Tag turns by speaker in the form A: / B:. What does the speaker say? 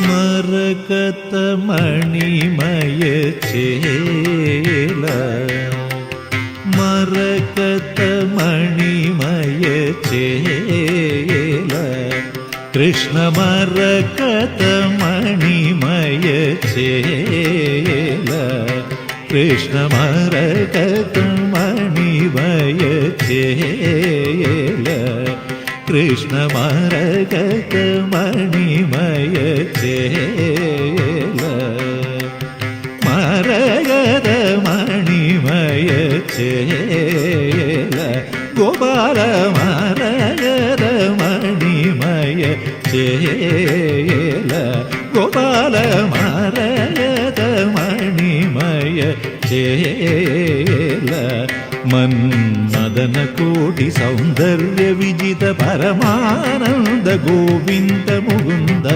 A: മരകത മണിമയ ചേല മരകത മണിമയ ചേല കൃഷ്ണ മരകത മണിമയ ചേല കൃഷ്ണ മരകത മണിമയ ചേല കൃഷ്ണ മരകത മണിമയ ചേല മരകത മണിമയ ചേല ഗോപാല മരകത മണിമയ ചേല ഗോപാല മരകത മണിമയ ചേല മന്മദന കോടി സൗന്ദര്യ വിജിത പരമാനന്ദ ഗോവിന്ദ മുകുന്ദ